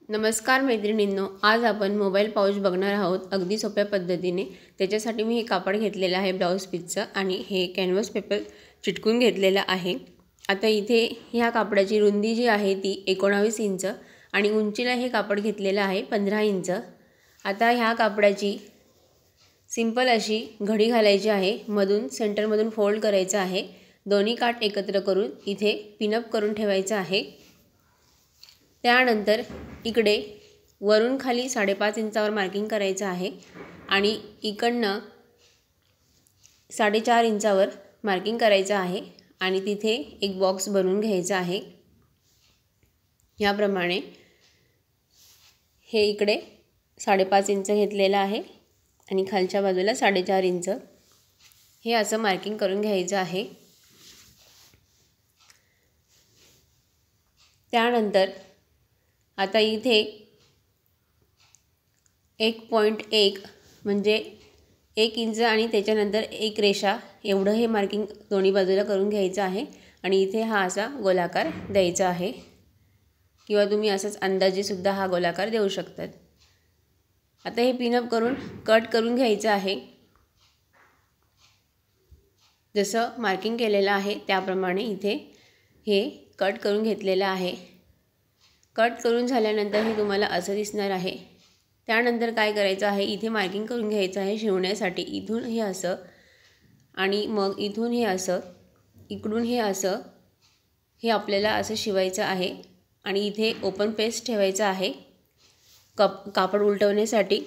नमस्कार मैत्रिणींनो, आज आपण मोबाईल पाऊच बघणार आहोत अगदी सोप्या पद्धतीने। त्याच्यासाठी मी हे कापड घेतलेलं आहे ब्लाउज पीसचं आणि हे कॅनव्हास पेपर चिटकून घेतलेला आहे। आता इथे ह्या कापडाची रुंदी जी आहे ती 19 इंच आणि उंचीला हे कापड घेतलेलं आहे 15 इंच। आता ह्या कापडाची सिंपल अशी घडी घालायची आहे, मधून सेंटरमधून फोल्ड करायचं आहे, दोन्ही काठ एकत्र करून इथे पिनअप करून ठेवायचं आहे। त्यानंतर इकडे वरून खाली 5.5 इंचावर मार्किंग करायचं आहे आणि इकडनं 4.5 इंचावर मार्किंग करायचं आहे आणि तिथे एक बॉक्स बनवून घ्यायचा आहे। याप्रमाणे हे इकडे 5.5 इंच घेतलेलं आहे आणि खालच्या बाजूला 4.5 इंच हे असं मार्किंग करून घ्यायचं आहे। त्यानंतर आता इथे 1.1 म्हणजे 1 इंच आणि त्याच्यानंतर एक रेषा एवढं हे मार्किंग दोन्ही बाजूला करून घ्यायचं आहे आणि इथे हा असा गोलाकार द्यायचा आहे, किंवा तुम्ही असंच अंदाजे सुद्धा हा गोलाकार देऊ शकतात। आता हे पिनअप करून कट करून घ्यायचं आहे, जसं मार्किंग केलेलं आहे त्याप्रमाणे इथे हे कट करून घेतलेलं आहे। कट करून झाल्यानंतर हे तुम्हाला असं दिसणार आहे। त्यानंतर काय करायचं आहे, इथे मार्किंग करून घ्यायचं आहे शिवण्यासाठी। इथून हे असं आणि मग इथून हे असं, इकडून हे असं, हे आपल्याला असं शिवायचं आहे आणि इथे ओपन पेस्ट ठेवायचा आहे कापड उलटवण्यासाठी।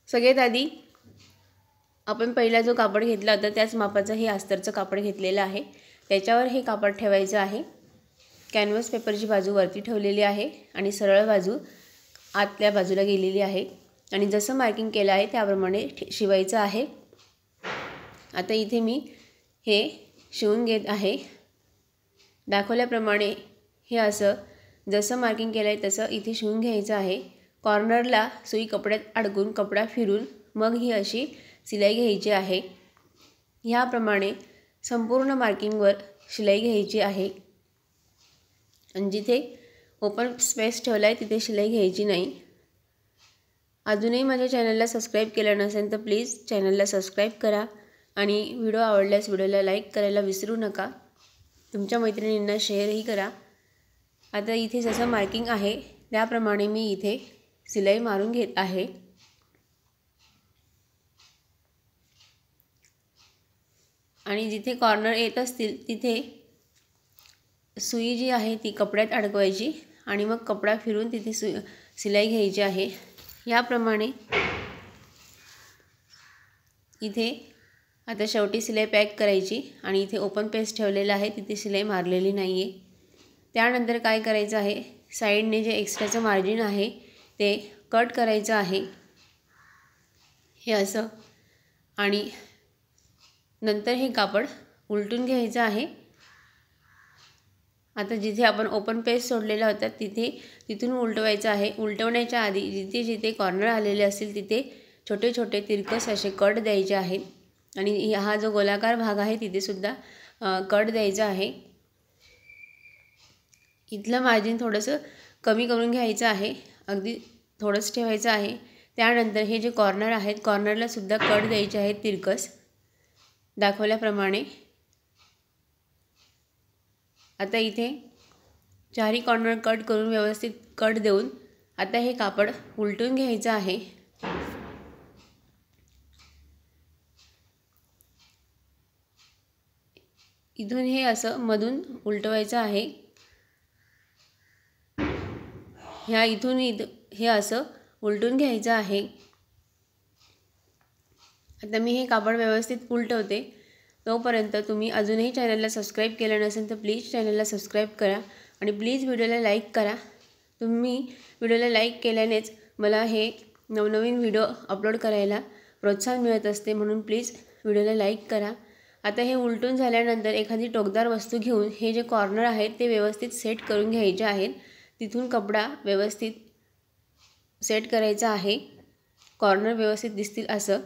सगळ्यात आधी आपण पहिला जो कापड घेतला होता त्याच मापाचं हे अस्तरचं कापड घेतलेलं आहे, त्याच्यावर हे कापड ठेवायचं आहे। कॅनव्हास पेपरची बाजू वरती ठेवलेली आहे आणि सरळ बाजू आतल्या बाजूला गेलेली आहे आणि जसं मार्किंग केलं आहे त्याप्रमाणे शिवायचं आहे। आता इथे मी हे शिवून घेत आहे। दाखवल्याप्रमाणे हे असं जसं मार्किंग केलं आहे तसं इथे शिवून घ्यायचं आहे। कॉर्नरला सुई कपड्यात अडकून कपडा फिरून मग ही अशी शिलाई घ्यायची आहे। ह्याप्रमाणे संपूर्ण मार्किंगवर शिलाई घ्यायची आहे आणि जिथे ओपन स्पेस ठेवला आहे तिथे शिलाई घ्यायची नाही। अजूनही माझ्या चॅनलला सबस्क्राईब केलं नसेल तर प्लीज चॅनलला सबस्क्राईब करा आणि व्हिडिओ आवडल्यास व्हिडिओला लाईक करायला विसरू नका, तुमच्या मैत्रिणींना शेअरही करा। आता इथे जसं मार्किंग आहे त्याप्रमाणे मी इथे शिलाई मारून घेत आहे। आणि जिथे कॉर्नर येत असतील तिथे सुई जी आहे ती कपड्यात अडकवायची आणि मग कपडा फिरून तिथे शिलाई घ्यायची आहे। याप्रमाणे इथे आता शेवटी शिलाई पॅक करायची आणि इथे ओपन पेस्ट ठेवलेला आहे, तिथे शिलाई मारलेली नाही आहे। त्यानंतर काय करायचं आहे, साईडने जे एक्स्ट्राचं मार्जिन आहे ते कट करायचं आहे हे असं, आणि नंतर हे कापड उलटून घ्यायचं आहे। आता जिथे आपण ओपन पेस्ट सोडलेला होता तिथून उलटवायचं आहे। उलटवण्याच्या आधी जिथे जिथे कॉर्नर आलेले असतील तिथे छोटे छोटे तिरकस असे कट द्यायचे आहेत आणि हा जो गोलाकार भाग आहे तिथे सुद्धा कट द्यायचा आहे। इथलं मार्जिन थोडंसं कमी करून घ्यायचं आहे, अगदी थोडंच ठेवायचं आहे। त्यानंतर हे जे कॉर्नर आहेत कॉर्नरला सुद्धा कट द्यायचे आहेत तिरकस दाखवल्याप्रमाणे। आता इथे चारही कॉर्नर कट करून व्यवस्थित कट देऊन आता हे कापड उलटून घ्यायचं आहे। इथून हे असं मधून उलटवायचं आहे, ह्या इथून हे असं उलटून घ्यायचं आहे। आता मी हे कापड व्यवस्थित उलटवते, तोपर्यंत तुम्ही अजूनही चॅनलला सबस्क्राईब केलं नसेल तर प्लीज चॅनलला सबस्क्राईब करा आणि प्लीज व्हिडिओला लाईक करा। तुम्ही व्हिडिओला लाईक केल्यानेच मला हे नवनवीन व्हिडिओ अपलोड करायला प्रोत्साहन मिळत असते, म्हणून प्लीज व्हिडिओला लाईक करा। आता हे उलटून झाल्यानंतर एखादी टोकदार वस्तू घेऊन हे जे कॉर्नर आहेत ते व्यवस्थित सेट करून घ्यायचे आहेत। तिथून कपडा व्यवस्थित सेट करायचा आहे, कॉर्नर व्यवस्थित दिसतील असं,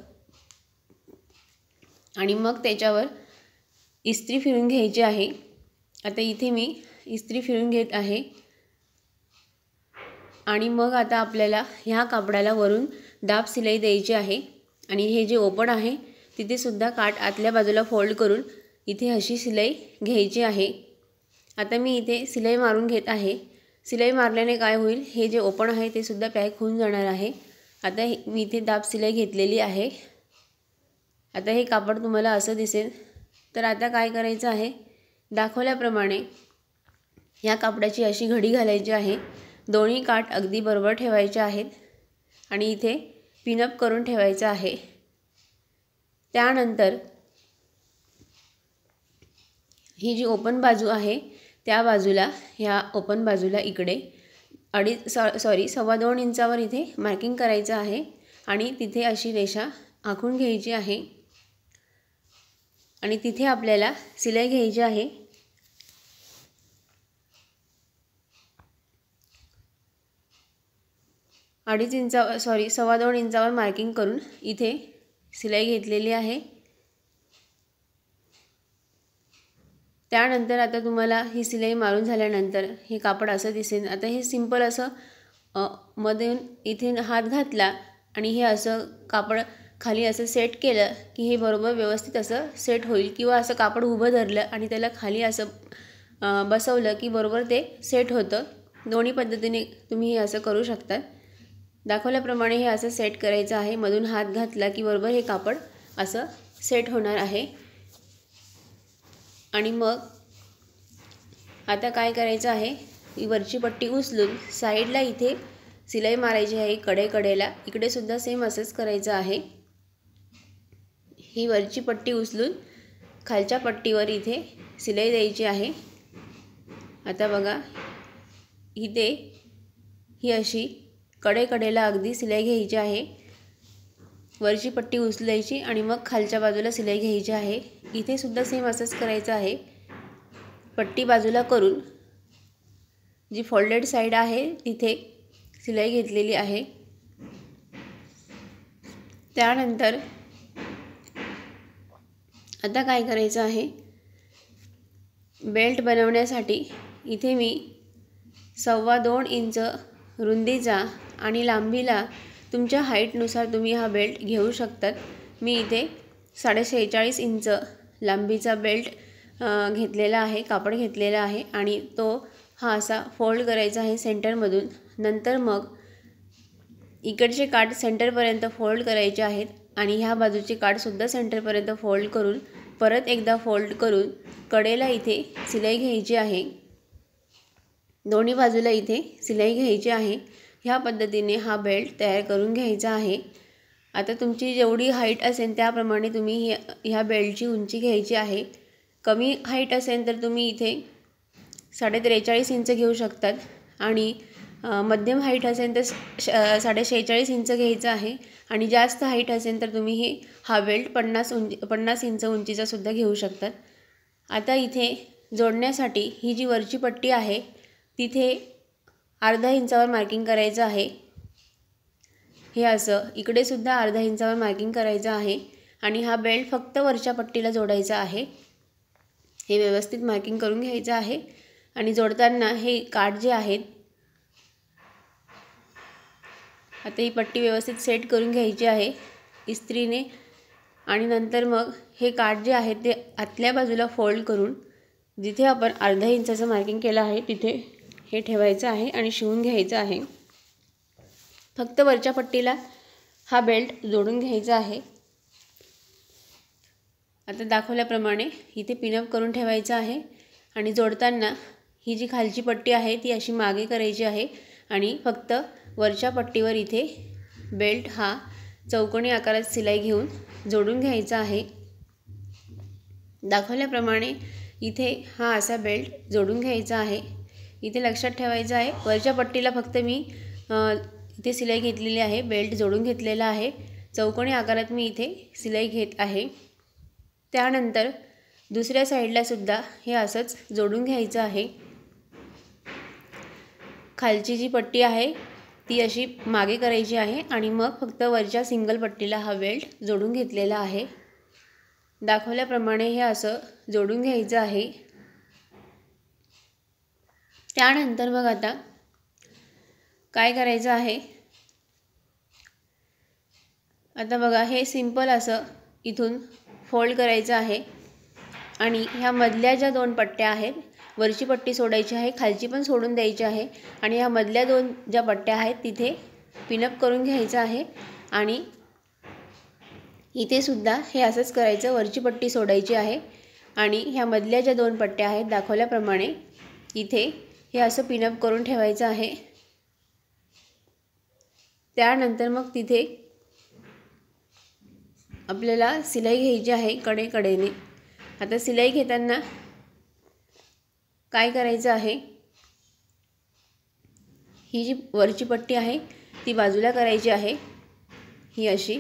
आणि मग त्याच्यावर इस्त्री फिरून घ्यायची आहे। आता इथे मी इस्त्री फिरून घेत आहे आणि मग आता आपल्याला ह्या कापडाला वरून दाब शिलाई द्यायची आहे आणि हे जे ओपन आहे तिथे सुद्धा काठ आतल्या बाजूला फोल्ड करून इथे अशी शिलाई घ्यायची आहे। आता मी इथे शिलाई मारून घेत आहे। शिलाई मारल्याने काय होईल, हे जे ओपन आहे ते सुद्धा पॅक होऊन जाणार आहे। आता मी इथे दाब शिलाई घेतलेली आहे। आता हे कापड तुम्हाला असं दिसेल। तर आता काय करायचं आहे, दाखवल्याप्रमाणे या कापडाची अशी घडी घालायची आहे। दोन्ही काठ अगदी बरोबर ठेवायचे आहेत आणि इथे पिनअप करून ठेवायचं आहे। त्यानंतर ही जी ओपन बाजू आहे त्या बाजूला, ह्या ओपन बाजूला इकडे 2.5 इंचावर इथे मार्किंग करायचं आहे आणि तिथे अशी रेषा आखून घ्यायची आहे आणि तिथे आपल्याला शिलाई घ्यायची आहे। 2.5 इंचावर मार्किंग करून इथे शिलाई घेतलेली आहे। त्यानंतर आता तुम्हाला ही शिलाई मारून झाल्यानंतर हे कापड असं दिसेल। आता हे सिंपल असं मध्ये इथे हात घातला आणि हे असं कापड खाली असं सेट केलं की हे बरोबर व्यवस्थित असं सेट होईल, किंवा असं कापड उभं धरलं आणि त्याला खाली असं बसवलं की बरोबर ते सेट होतं। दोन्ही पद्धतीने तुम्ही हे असं करू शकता। दाखवल्याप्रमाणे हे असं सेट करायचं आहे। मधून हात घातला की बरोबर हे कापड असं सेट होणार आहे। आणि मग आता काय करायचं आहे, ही वरची पट्टी उचलून साईडला इथे शिलाई मारायची आहे। कडेला इकडे सुद्धा सेम असंच करायचं आहे। ही वरची पट्टी उचलून खालच्या पट्टीवर इथे शिलाई द्यायची आहे। आता बघा, इथे ही अशी कडेला अगदी शिलाई घ्यायची आहे। वरची पट्टी उचलायची आणि मग खालच्या बाजूला शिलाई घ्यायची आहे। इथे सुद्धा सेम असंच करायचं आहे। पट्टी बाजूला करून जी फोल्डेड साइड आहे तिथे शिलाई घेतलेली आहे। त्यानंतर आता काय करायचं आहे, बेल्ट बनवण्यासाठी इथे मी 2.25 इंच रुंदीचा आणि लांबीला तुमच्या हाईटनुसार तुम्ही हा बेल्ट घेऊ शकतात। मी इथे 46.5 इंच लांबीचा बेल्ट घेतलेला आहे, कापड घेतलेला आहे आणि तो हा असा फोल्ड करायचा आहे सेंटरमधून। नंतर मग इकडचे काठ सेंटरपर्यंत फोल्ड करायचे आहेत आणि ह्या बाजूचे काठसुद्धा सेंटरपर्यंत फोल्ड करून परत एकदा फोल्ड करून कडेला इथे शिलाई घ्यायची आहे। दोन्ही बाजूला इथे शिलाई घ्यायची आहे। ह्या पद्धतीने हा बेल्ट तयार करून घ्यायचा आहे। आता तुमची जेवढी हाईट असेल त्याप्रमाणे तुम्ही ह्या बेल्टची उंची घ्यायची आहे। कमी हाईट असेल तर तुम्ही इथे 43.5 इंच घेऊ शकतात आणि मध्यम हाईट असेल तर 46.5 इंच घ्यायचं आहे आणि जास्त हाईट असेल तर तुम्ही हा बेल्ट 50 इंच उंचीचा सुद्धा घेऊ शकतात। आता इथे जोडण्यासाठी ही जी वरची पट्टी आहे तिथे 0.5 इंचावर मार्किंग करायचं आहे। हे असं इकडे सुद्धा 0.5 इंचावर मार्किंग करायचं आहे आणि हा बेल्ट फक्त वरच्या पट्टीला जोडायचा आहे। हे व्यवस्थित मार्किंग करून घ्यायचं आहे आणि जोडताना हे काठ जे आहेत, आता ही पट्टी व्यवस्थित सेट करून घ्यायची आहे इस्त्रीने आणि नंतर मग हे काठ जे आहेत ते आतल्या बाजूला फोल्ड करून जिथे आपण 0.5 इंचाचं मार्किंग केलं आहे तिथे हे ठेवायचं आहे आणि शिवून घ्यायचं आहे। फक्त वरच्या पट्टीला हा बेल्ट जोडून घ्यायचा आहे। आता दाखवल्याप्रमाणे इथे पिनअप करून ठेवायचं आहे आणि जोडताना ही जी खालची पट्टी आहे ती अशी मागे करायची आहे आणि फक्त वरच्या पट्टीवर इथे बेल्ट हा चौकोनी आकारात शिलाई घेऊन जोडून घ्यायचा आहे। दाखवल्याप्रमाणे इथे हा असा बेल्ट जोडून घ्यायचा आहे। इथे लक्षात ठेवायचं आहे, वरच्या पट्टीला फक्त मी इथे शिलाई घेतलेली आहे, बेल्ट जोडून घेतलेला आहे। चौकोनी आकारात मी इथे शिलाई घेत आहे। त्यानंतर दुसऱ्या साईडला सुद्धा हे असंच जोडून घ्यायचं आहे। खालची जी पट्टी आहे ती अशी मागे करायची आहे आणि मग फक्त वरच्या सिंगल पट्टीला हा बेल्ट जोडून घेतलेला आहे। दाखवल्याप्रमाणे हे असं जोडून घ्यायचं आहे। त्यानंतर मग आता काय करायचं आहे, आता बघा हे सिंपल असं इथून फोल्ड करायचं आहे आणि ह्या मधल्या ज्या 2 पट्ट्या आहेत, वरची पट्टी सोडायची आहे, खालची पण सोडून द्यायची आहे आणि ह्या मधल्या 2 ज्या पट्ट्या आहेत तिथे पिनअप करून घ्यायचं आहे आणि इथे सुद्धा हे असंच करायचं, वरची पट्टी सोडायची आहे आणि ह्या मधल्या ज्या 2 पट्ट्या आहेत दाखवल्याप्रमाणे इथे हे असं पिनअप करून ठेवायचं आहे। त्यानंतर मग तिथे आपल्याला सिलाई घ्यायची आहे कडेकडेने। आता सिलाई घेताना काय करायचं आहे, ही जी वरची पट्टी आहे ती बाजूला करायची आहे, ही अशी,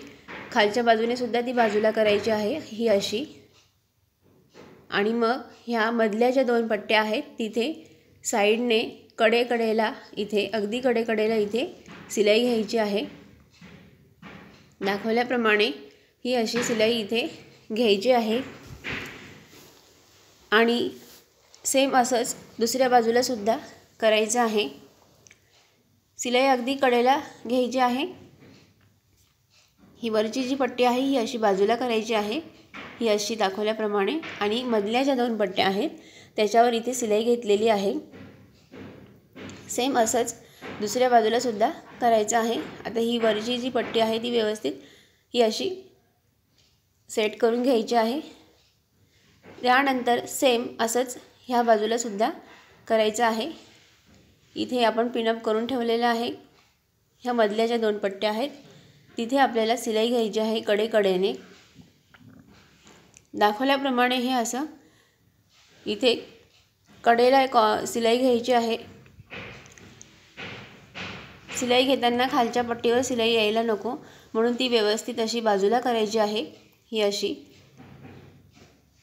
खालच्या बाजूने सुद्धा ती बाजूला करायची आहे, ही अशी, आणि मग ह्या मधल्या ज्या 2 पट्ट्या आहेत तिथे साईडने कडेकडेला इथे अगदी कडेकडेला इथे सिलाई घ्यायची आहे। दाखवल्याप्रमाणे ही अशी सिलाई इथे घ्यायची आहे आणि सेम असंच दुसऱ्या बाजूला सुद्धा करायचं आहे। सिलाई अगदी कडेला घ्यायची आहे, ही वरची जी पट्टी आहे ही अशी बाजूला करायची आहे, ही अशी दाखवल्याप्रमाणे, आणि मधल्या ज्या 2 पट्ट्या आहेत त्याच्यावर इथे सिलाई घेतलेली आहे। सेम असंच दुसऱ्या बाजूला सुद्धा करायचं आहे। आता ही वरची जी पट्टी आहे ती व्यवस्थित ही अशी सेट करून घ्यायची आहे। त्यानंतर सेम असंच ह्या बाजूला सुद्धा करायचं आहे। इथे आपण पिनअप करून ठेवलेलं आहे, ह्या मधल्या ज्या 2 पट्ट्या आहेत तिथे आपल्याला सिलाई घ्यायची आहे कडेकडेने। दाखवल्याप्रमाणे हे असं इथे कडेला सिलाई घ्यायची आहे। सिलाई घेताना खालच्या पट्टीवर सिलाई यायला नको म्हणून ती व्यवस्थित अशी बाजूला करायची आहे, ही अशी,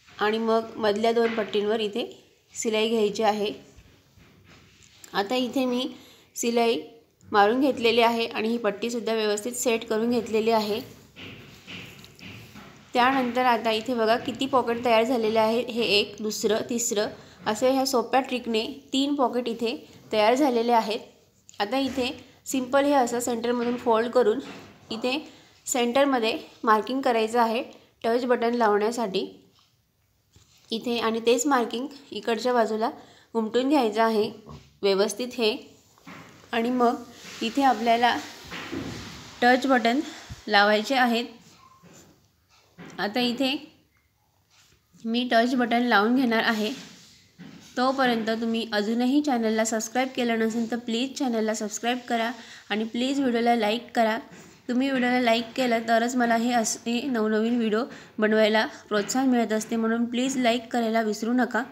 आणि मग मधल्या 2 पट्टींवर इथे सिलाई घ्यायची आहे। आता इथे मी सिलाई मारून घेतलेली आहे आणि ही पट्टीसुद्धा व्यवस्थित सेट करून घेतलेली आहे। त्यानंतर आता इथे बघा किती पॉकेट तयार झालेले आहे, हे 1, दुसरं, तिसरं असे ह्या सोप्या ट्रिकने 3 पॉकेट इथे तयार झालेले आहेत। आता इथे सिंपल हे असं सेंटरमधून फोल्ड करून इथे सेंटरमध्ये मार्किंग करायचं आहे टच बटन लावण्यासाठी इथे, आणि तेच मार्किंग इकडच्या बाजूला उमटून घ्यायचं आहे व्यवस्थित हे, आणि मग इथे आपल्याला टच बटन लावायचे आहेत। आता इथे मी टच बटन लावून घेणार आहे। तोपर्यंत तुम्ही अजूनही चॅनलला सबस्क्राईब केलं नसेल तर प्लीज चॅनलला सबस्क्राईब करा आणि प्लीज व्हिडिओला लाईक करा। तुम्ही व्हिडिओला लाईक केलं तरच मला हे असे नवनवीन व्हिडिओ बनवायला प्रोत्साहन मिळत असते, म्हणून प्लीज लाईक करायला विसरू नका।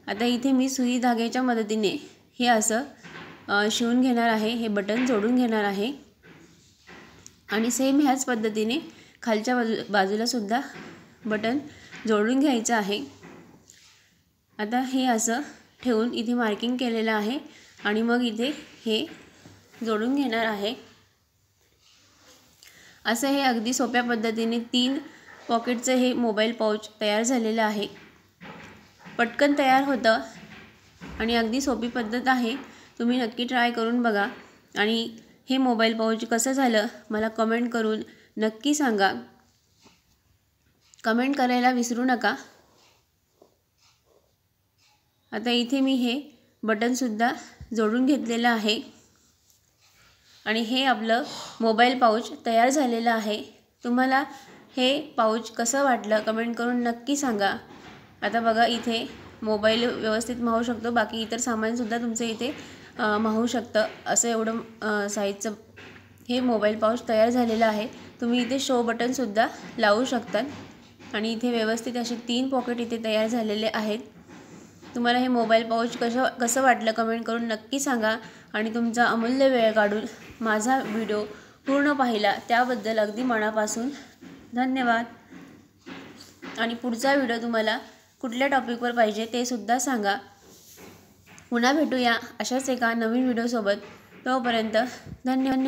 आता इथे मी सुई धाग्याच्या मदतीने हे असं शिवून घेणार आहे, हे बटन जोडून घेणार आहे आणि सेम ह्याच पद्धतीने खालच्या बाजूला सुद्धा बटन जोडून घ्यायचं आहे। आता हे असं ठेवून इथे मार्किंग केलेलं आहे आणि मग इथे हे जोडून घेणार आहे। असं हे अगदी सोप्या पद्धतीने 3 पॉकेटचं हे मोबाईल पाऊच तयार झालेलं आहे। पटकन तयार होतं आणि अगदी सोपी पद्धत आहे, तुम्ही नक्की ट्राय करून बघा आणि हे मोबाईल पाऊच कसं झालं मला कमेंट करून नक्की सांगा। कमेंट करायला विसरू नका। आता इथे मी हे बटनसुद्धा जोडून घेतलेलं आहे आणि हे आपलं मोबाईल पाऊच तयार झालेलं आहे। तुम्हाला हे पाऊच कसं वाटलं कमेंट करून नक्की सांगा। आता बघा इथे मोबाईल व्यवस्थित मावू शकतो, बाकी इतर सामानसुद्धा तुमचं इथे मावू शकतं, असं एवढं साईजचं हे मोबाईल पाऊच तयार झालेलं आहे। तुम्ही इथे शो बटनसुद्धा लावू शकतात आणि इथे व्यवस्थित असे 3 पॉकेट इथे तयार झालेले आहेत। तुम्हाला हे मोबाईल पाऊच कसं वाटलं कमेंट करून नक्की सांगा आणि तुमचा अमूल्य वेळ काढून माझा व्हिडिओ पूर्ण पाहिला त्याबद्दल अगदी मनापासून धन्यवाद। आणि पुढचा व्हिडिओ तुम्हाला कुठल्या टॉपिकवर पाहिजे ते सुद्धा सांगा। पुन्हा भेटूया अशाच एका नवीन व्हिडिओसोबत, तोपर्यंत धन्यवाद।